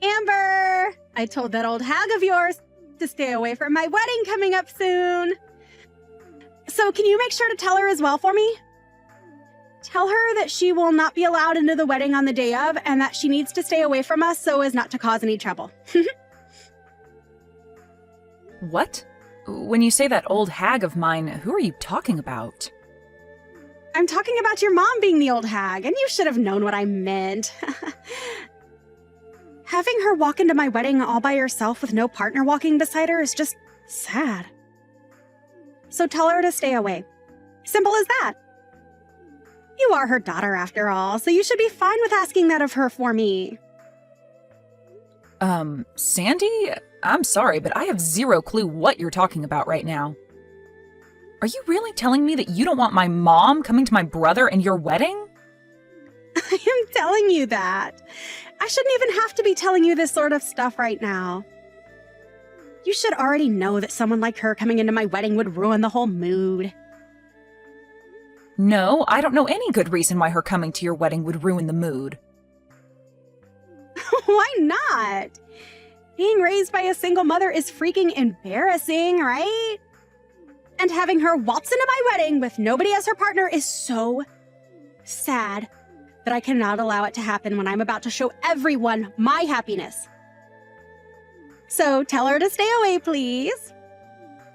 Amber, I told that old hag of yours to stay away from my wedding coming up soon. So can you make sure to tell her as well for me? Tell her that she will not be allowed into the wedding on the day of and that she needs to stay away from us so as not to cause any trouble. What? When you say that old hag of mine, who are you talking about? I'm talking about your mom being the old hag, and you should have known what I meant. Having her walk into my wedding all by herself with no partner walking beside her is just sad. So tell her to stay away. Simple as that. You are her daughter after all, so you should be fine with asking that of her for me. Sandy? I'm sorry, but I have zero clue what you're talking about right now. Are you really telling me that you don't want my mom coming to my brother and your wedding? I am telling you that. I shouldn't even have to be telling you this sort of stuff right now. You should already know that someone like her coming into my wedding would ruin the whole mood. No, I don't know any good reason why her coming to your wedding would ruin the mood. Why not? Being raised by a single mother is freaking embarrassing, right? And having her waltz into my wedding with nobody as her partner is so sad that I cannot allow it to happen when I'm about to show everyone my happiness. So tell her to stay away, please.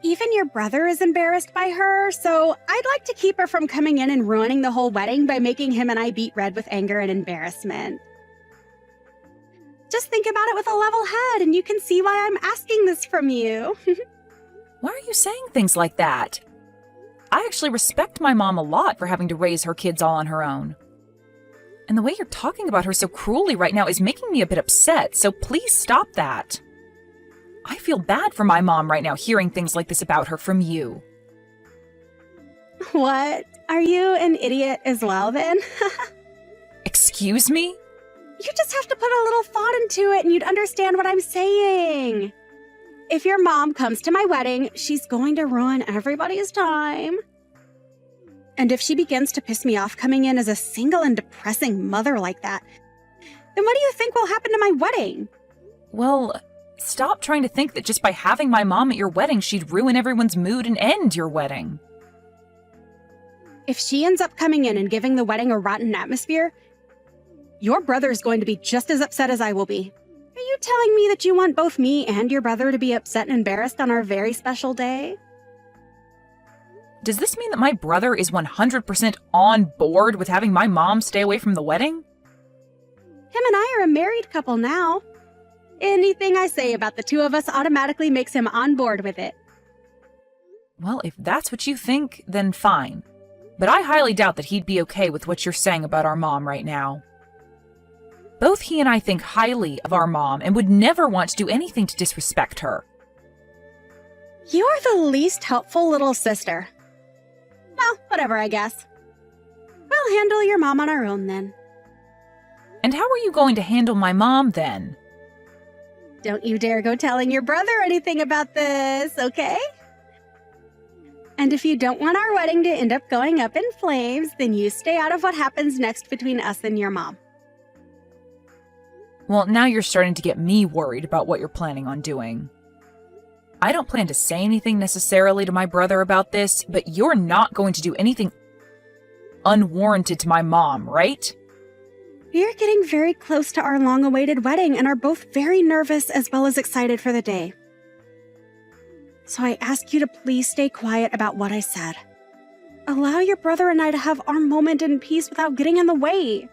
Even your brother is embarrassed by her, so I'd like to keep her from coming in and ruining the whole wedding by making him and I beat red with anger and embarrassment. Just think about it with a level head, and you can see why I'm asking this from you. Why are you saying things like that? I actually respect my mom a lot for having to raise her kids all on her own. And the way you're talking about her so cruelly right now is making me a bit upset, so please stop that. I feel bad for my mom right now hearing things like this about her from you. What? Are you an idiot as well, then? Excuse me? You just have to put a little thought into it and you'd understand what I'm saying. If your mom comes to my wedding, she's going to ruin everybody's time. And if she begins to piss me off coming in as a single and depressing mother like that, then what do you think will happen to my wedding? Well, stop trying to think that just by having my mom at your wedding, she'd ruin everyone's mood and end your wedding. If she ends up coming in and giving the wedding a rotten atmosphere, your brother is going to be just as upset as I will be. Are you telling me that you want both me and your brother to be upset and embarrassed on our very special day? Does this mean that my brother is 100% on board with having my mom stay away from the wedding? Him and I are a married couple now. Anything I say about the two of us automatically makes him on board with it. Well, if that's what you think, then fine. But I highly doubt that he'd be okay with what you're saying about our mom right now. Both he and I think highly of our mom and would never want to do anything to disrespect her. You're the least helpful little sister. Well, whatever, I guess. We'll handle your mom on our own then. And how are you going to handle my mom then? Don't you dare go telling your brother anything about this, okay? And if you don't want our wedding to end up going up in flames, then you stay out of what happens next between us and your mom. Well, now you're starting to get me worried about what you're planning on doing. I don't plan to say anything necessarily to my brother about this, but you're not going to do anything unwarranted to my mom, right? We are getting very close to our long-awaited wedding and are both very nervous as well as excited for the day. So I ask you to please stay quiet about what I said. Allow your brother and I to have our moment in peace without getting in the way.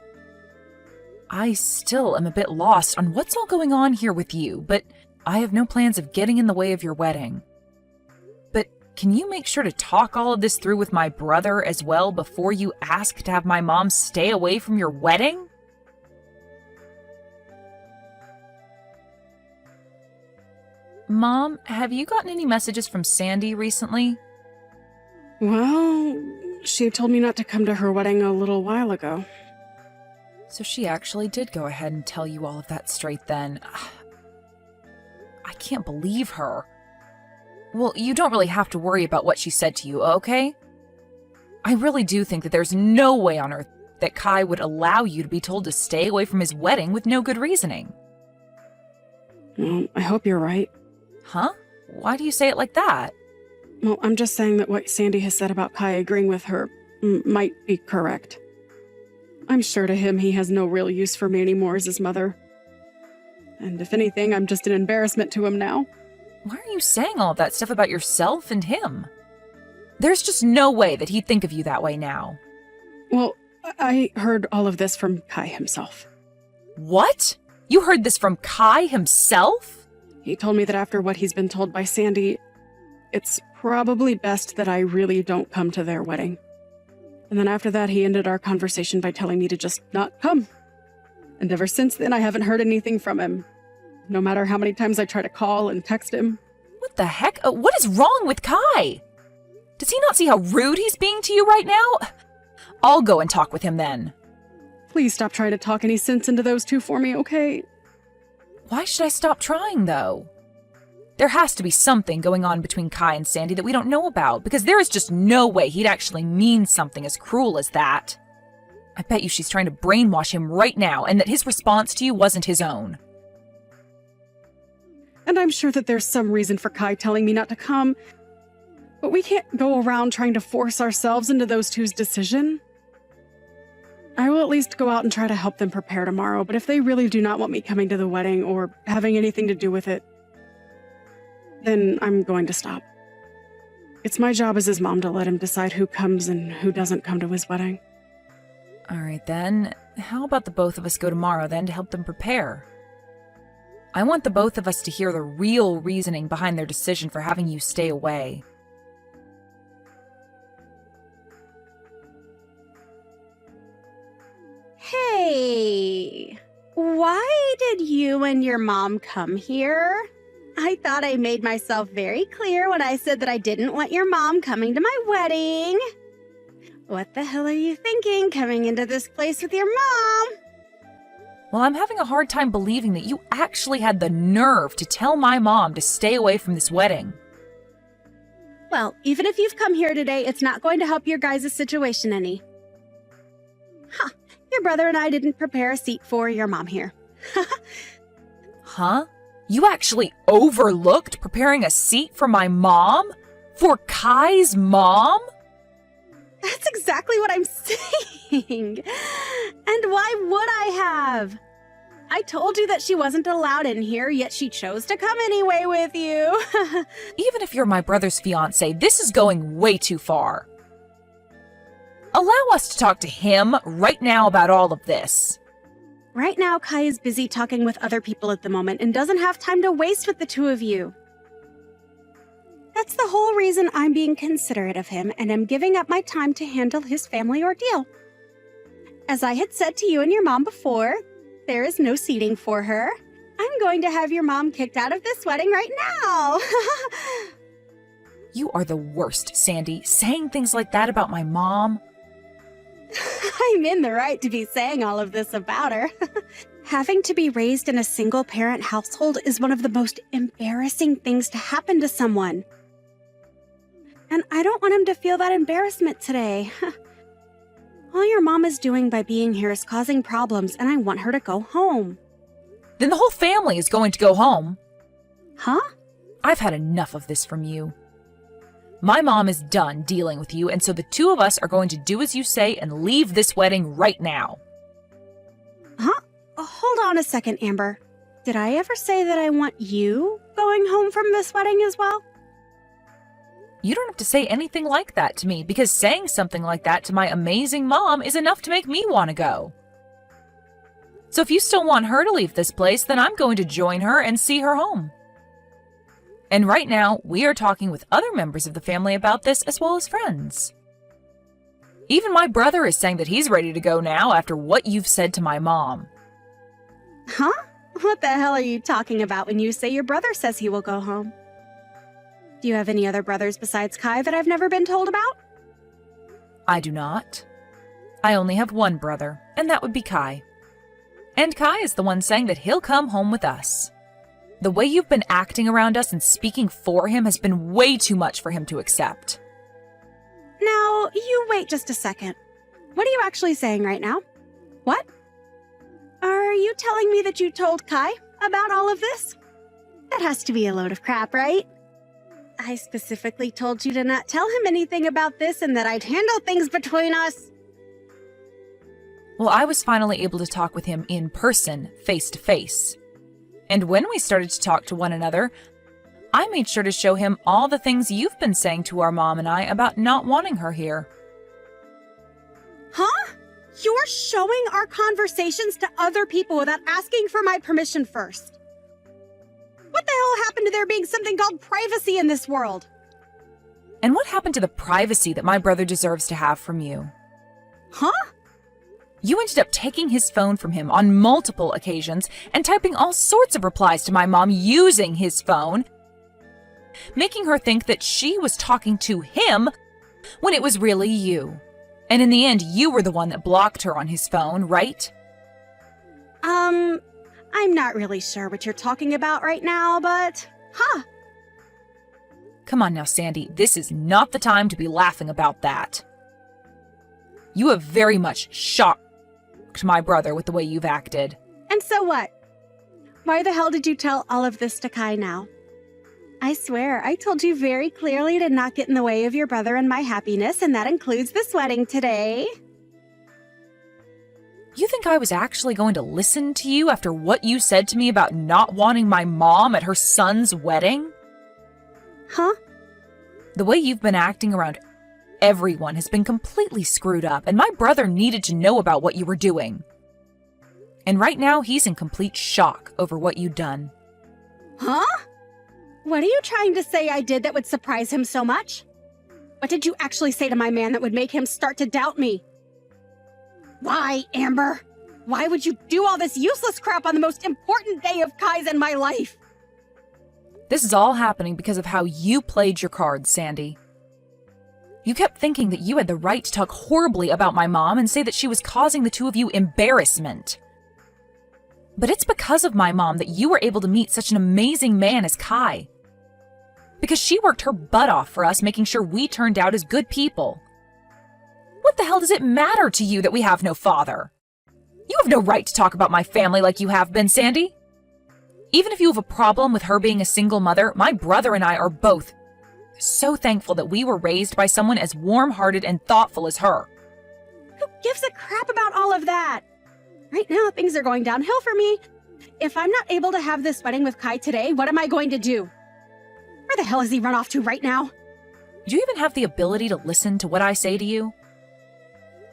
I still am a bit lost on what's all going on here with you, but I have no plans of getting in the way of your wedding. But can you make sure to talk all of this through with my brother as well before you ask to have my mom stay away from your wedding? Mom, have you gotten any messages from Sandy recently? Well, she told me not to come to her wedding a little while ago. So she actually did go ahead and tell you all of that straight then. I can't believe her. Well, you don't really have to worry about what she said to you, okay? I really do think that there's no way on earth that Kai would allow you to be told to stay away from his wedding with no good reasoning. Well, I hope you're right. Huh? Why do you say it like that? Well, I'm just saying that what Sandy has said about Kai agreeing with her might be correct. I'm sure to him he has no real use for me anymore as his mother. And if anything, I'm just an embarrassment to him now. Why are you saying all that stuff about yourself and him? There's just no way that he'd think of you that way now. Well, I heard all of this from Kai himself. What? You heard this from Kai himself? He told me that after what he's been told by Sandy, it's probably best that I really don't come to their wedding. And then after that, he ended our conversation by telling me to just not come. And ever since then, I haven't heard anything from him, no matter how many times I try to call and text him. What the heck? What is wrong with Kai? Does he not see how rude he's being to you right now? I'll go and talk with him then. Please stop trying to talk any sense into those two for me, okay? Why should I stop trying, though? There has to be something going on between Kai and Sandy that we don't know about, because there is just no way he'd actually mean something as cruel as that. I bet you she's trying to brainwash him right now, and that his response to you wasn't his own. And I'm sure that there's some reason for Kai telling me not to come, but we can't go around trying to force ourselves into those two's decision. I will at least go out and try to help them prepare tomorrow, but if they really do not want me coming to the wedding or having anything to do with it, then I'm going to stop. It's my job as his mom to let him decide who comes and who doesn't come to his wedding. All right, then. How about the both of us go tomorrow, then, to help them prepare? I want the both of us to hear the real reasoning behind their decision for having you stay away. Hey, why did you and your mom come here? I thought I made myself very clear when I said that I didn't want your mom coming to my wedding. What the hell are you thinking coming into this place with your mom? Well, I'm having a hard time believing that you actually had the nerve to tell my mom to stay away from this wedding. Well, even if you've come here today, it's not going to help your guys' situation any. Huh. Your brother and I didn't prepare a seat for your mom here. Huh? You actually overlooked preparing a seat for my mom? For Kai's mom? That's exactly what I'm saying. And why would I have? I told you that she wasn't allowed in here, yet she chose to come anyway with you. Even if you're my brother's fiancé, this is going way too far. Allow us to talk to him right now about all of this. Right now, Kai is busy talking with other people at the moment and doesn't have time to waste with the two of you. That's the whole reason I'm being considerate of him and am giving up my time to handle his family ordeal. As I had said to you and your mom before, there is no seating for her. I'm going to have your mom kicked out of this wedding right now. You are the worst, Sandy, saying things like that about my mom. I'm in the right to be saying all of this about her. Having to be raised in a single-parent household is one of the most embarrassing things to happen to someone. And I don't want him to feel that embarrassment today. All your mom is doing by being here is causing problems, and I want her to go home. Then the whole family is going to go home. Huh? I've had enough of this from you. My mom is done dealing with you, and so the two of us are going to do as you say and leave this wedding right now. Huh? Hold on a second, Amber. Did I ever say that I want you going home from this wedding as well? You don't have to say anything like that to me, because saying something like that to my amazing mom is enough to make me want to go. So if you still want her to leave this place, then I'm going to join her and see her home. And right now, we are talking with other members of the family about this as well as friends. Even my brother is saying that he's ready to go now after what you've said to my mom. Huh? What the hell are you talking about when you say your brother says he will go home? Do you have any other brothers besides Kai that I've never been told about? I do not. I only have one brother, and that would be Kai. And Kai is the one saying that he'll come home with us. The way you've been acting around us and speaking for him has been way too much for him to accept. Now, you wait just a second. What are you actually saying right now? What? Are you telling me that you told Kai about all of this? That has to be a load of crap, right? I specifically told you to not tell him anything about this and that I'd handle things between us. Well, I was finally able to talk with him in person, face to face. And when we started to talk to one another, I made sure to show him all the things you've been saying to our mom and I about not wanting her here. Huh? You're showing our conversations to other people without asking for my permission first. What the hell happened to there being something called privacy in this world? And what happened to the privacy that my brother deserves to have from you? Huh? You ended up taking his phone from him on multiple occasions and typing all sorts of replies to my mom using his phone, making her think that she was talking to him when it was really you. And in the end, you were the one that blocked her on his phone, right? I'm not really sure what you're talking about right now, but... Come on now, Sandy, this is not the time to be laughing about that. You have very much shocked my brother with the way you've acted. And so what? Why the hell did you tell all of this to Kai now? I swear, I told you very clearly to not get in the way of your brother and my happiness, and that includes this wedding today. You think I was actually going to listen to you after what you said to me about not wanting my mom at her son's wedding? Huh? The way you've been acting around everyone has been completely screwed up, and my brother needed to know about what you were doing. And right now, he's in complete shock over what you'd done. Huh? What are you trying to say I did that would surprise him so much? What did you actually say to my man that would make him start to doubt me? Why, Amber? Why would you do all this useless crap on the most important day of Kai's in my life? This is all happening because of how you played your cards, Sandy. You kept thinking that you had the right to talk horribly about my mom and say that she was causing the two of you embarrassment. But it's because of my mom that you were able to meet such an amazing man as Kai. Because she worked her butt off for us, making sure we turned out as good people. What the hell does it matter to you that we have no father? You have no right to talk about my family like you have been, Sandy. Even if you have a problem with her being a single mother, my brother and I are both so thankful that we were raised by someone as warm-hearted and thoughtful as her. Who gives a crap about all of that? Right now, things are going downhill for me. If I'm not able to have this wedding with Kai today, what am I going to do? Where the hell has he run off to right now? Do you even have the ability to listen to what I say to you?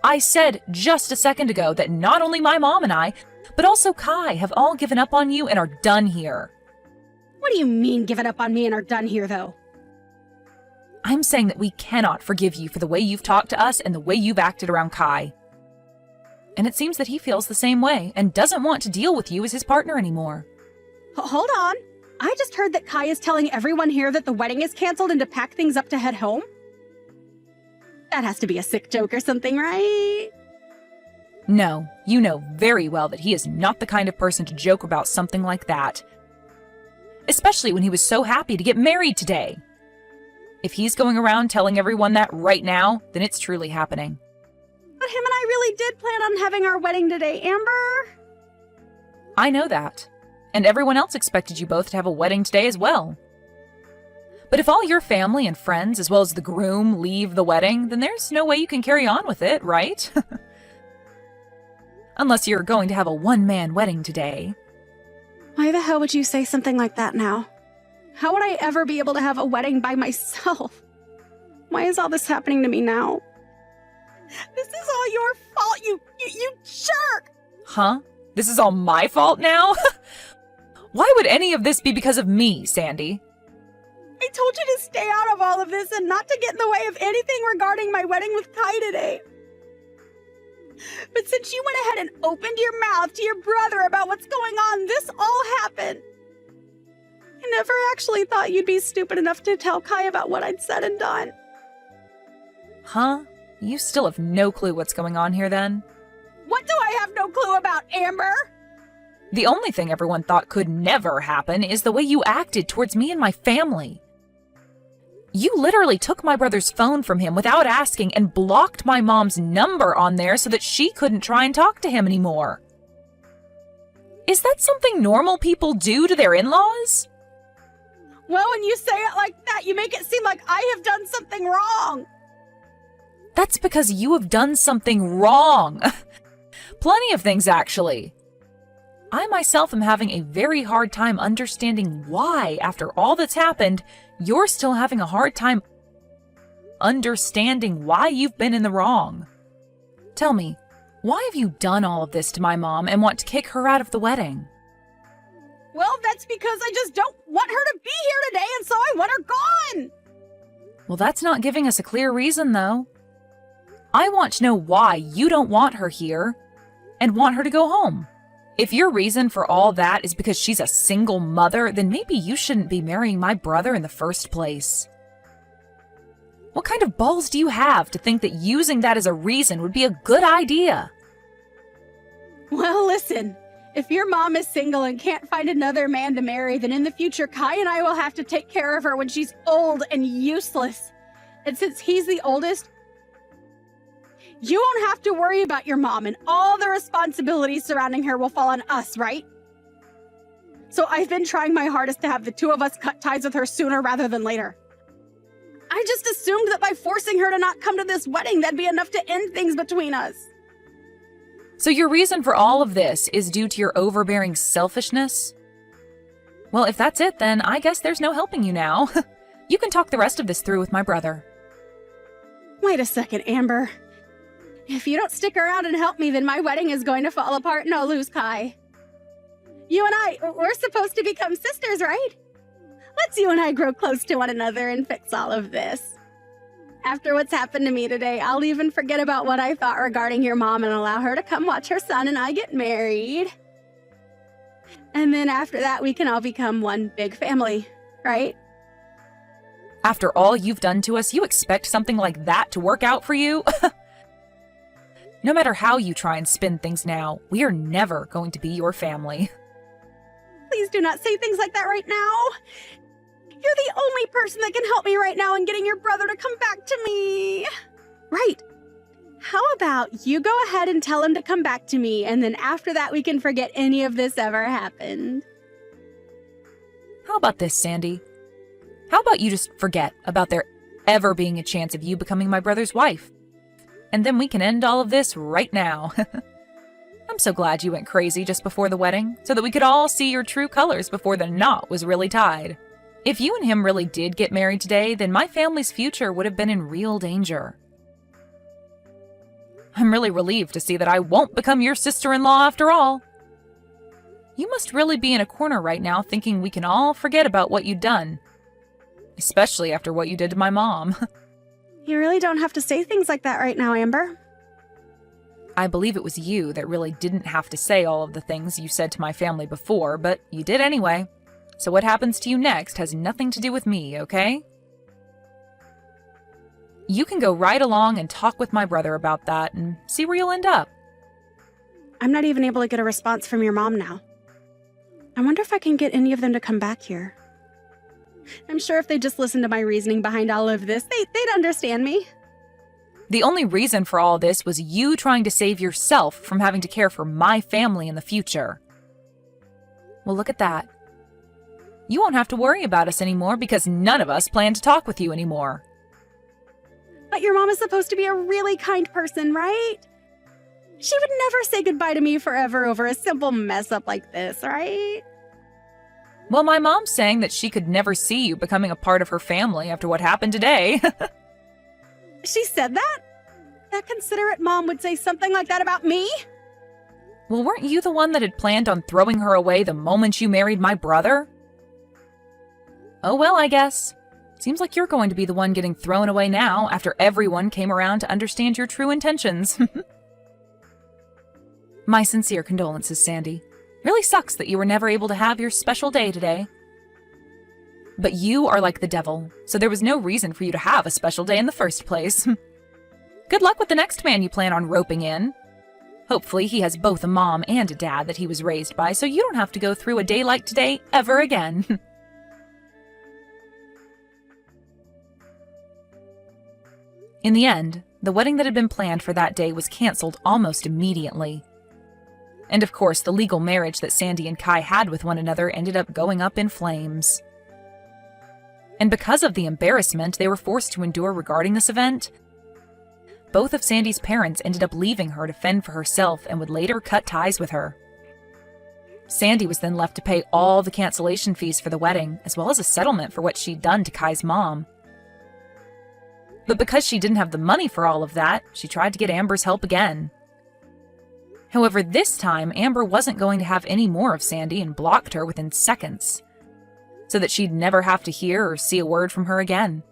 I said just a second ago that not only my mom and I, but also Kai have all given up on you and are done here. What do you mean given up on me and are done here, though? I'm saying that we cannot forgive you for the way you've talked to us and the way you've acted around Kai. And it seems that he feels the same way and doesn't want to deal with you as his partner anymore. Hold on. I just heard that Kai is telling everyone here that the wedding is canceled and to pack things up to head home. That has to be a sick joke or something, right? No, you know very well that he is not the kind of person to joke about something like that. Especially when he was so happy to get married today. If he's going around telling everyone that right now, then it's truly happening. But him and I really did plan on having our wedding today, Amber. I know that. And everyone else expected you both to have a wedding today as well. But if all your family and friends, as well as the groom, leave the wedding, then there's no way you can carry on with it, right? Unless you're going to have a one-man wedding today. Why the hell would you say something like that now? How would I ever be able to have a wedding by myself? Why is all this happening to me now? This is all your fault, you jerk! Huh? This is all my fault now? Why would any of this be because of me, Sandy? I told you to stay out of all of this and not to get in the way of anything regarding my wedding with Kai today. But since you went ahead and opened your mouth to your brother about what's going on, this all happened. I never actually thought you'd be stupid enough to tell Kai about what I'd said and done. Huh? You still have no clue what's going on here then? What do I have no clue about, Amber? The only thing everyone thought could never happen is the way you acted towards me and my family. You literally took my brother's phone from him without asking and blocked my mom's number on there so that she couldn't try and talk to him anymore. Is that something normal people do to their in-laws? Well, when you say it like that, you make it seem like I have done something wrong. That's because you have done something wrong. Plenty of things, actually. I myself am having a very hard time understanding why, after all that's happened, you're still having a hard time understanding why you've been in the wrong. Tell me, why have you done all of this to my mom and want to kick her out of the wedding? Well, that's because I just don't want her to be here today, and so I want her gone. Well, that's not giving us a clear reason, though. I want to know why you don't want her here and want her to go home. If your reason for all that is because she's a single mother, then maybe you shouldn't be marrying my brother in the first place. What kind of balls do you have to think that using that as a reason would be a good idea? Well, listen, if your mom is single and can't find another man to marry, then in the future, Kai and I will have to take care of her when she's old and useless. And since he's the oldest, you won't have to worry about your mom, and all the responsibilities surrounding her will fall on us, right? So I've been trying my hardest to have the two of us cut ties with her sooner rather than later. I just assumed that by forcing her to not come to this wedding, that'd be enough to end things between us. So your reason for all of this is due to your overbearing selfishness? Well, if that's it, then I guess there's no helping you now. You can talk the rest of this through with my brother. Wait a second, Amber. If you don't stick around and help me, then my wedding is going to fall apart and I'll lose Kai. You and I, we're supposed to become sisters, right? Let's you and I grow close to one another and fix all of this. After what's happened to me today, I'll even forget about what I thought regarding your mom and allow her to come watch her son and I get married. And then after that, we can all become one big family, right? After all you've done to us, you expect something like that to work out for you? No matter how you try and spin things now, we are never going to be your family. Please do not say things like that right now. You're the only person that can help me right now in getting your brother to come back to me. Right. How about you go ahead and tell him to come back to me, and then after that we can forget any of this ever happened. How about this, Sandy? How about you just forget about there ever being a chance of you becoming my brother's wife? And then we can end all of this right now. I'm so glad you went crazy just before the wedding, so that we could all see your true colors before the knot was really tied. If you and him really did get married today, then my family's future would have been in real danger. I'm really relieved to see that I won't become your sister-in-law after all. You must really be in a corner right now thinking we can all forget about what you've done. Especially after what you did to my mom. You really don't have to say things like that right now, Amber. I believe it was you that really didn't have to say all of the things you said to my family before, but you did anyway. So what happens to you next has nothing to do with me, okay? You can go right along and talk with my brother about that and see where you'll end up. I'm not even able to get a response from your mom now. I wonder if I can get any of them to come back here. I'm sure if they just listened to my reasoning behind all of this, they'd understand me. The only reason for all this was you trying to save yourself from having to care for my family in the future. Well, look at that. You won't have to worry about us anymore because none of us plan to talk with you anymore. But your mom is supposed to be a really kind person, right? She would never say goodbye to me forever over a simple mess up like this, right? Well, my mom's saying that she could never see you becoming a part of her family after what happened today. She said that? That considerate mom would say something like that about me? Well, weren't you the one that had planned on throwing her away the moment you married my brother? Oh well, I guess. Seems like you're going to be the one getting thrown away now after everyone came around to understand your true intentions. My sincere condolences, Sandy. Really sucks that you were never able to have your special day today. But you are like the devil, so there was no reason for you to have a special day in the first place. Good luck with the next man you plan on roping in. Hopefully he has both a mom and a dad that he was raised by, so you don't have to go through a day like today ever again. In the end, the wedding that had been planned for that day was canceled almost immediately. And of course, the legal marriage that Sandy and Kai had with one another ended up going up in flames. And because of the embarrassment they were forced to endure regarding this event, both of Sandy's parents ended up leaving her to fend for herself and would later cut ties with her. Sandy was then left to pay all the cancellation fees for the wedding, as well as a settlement for what she'd done to Kai's mom. But because she didn't have the money for all of that, she tried to get Amber's help again. However, this time, Amber wasn't going to have any more of Sandy and blocked her within seconds, so that she'd never have to hear or see a word from her again.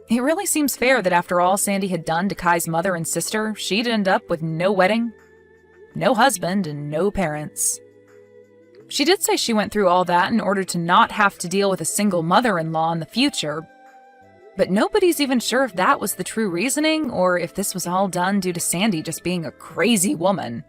It really seems fair that after all Sandy had done to Kai's mother and sister, she'd end up with no wedding, no husband, and no parents. She did say she went through all that in order to not have to deal with a single mother-in-law in the future, but nobody's even sure if that was the true reasoning or if this was all done due to Sandy just being a crazy woman.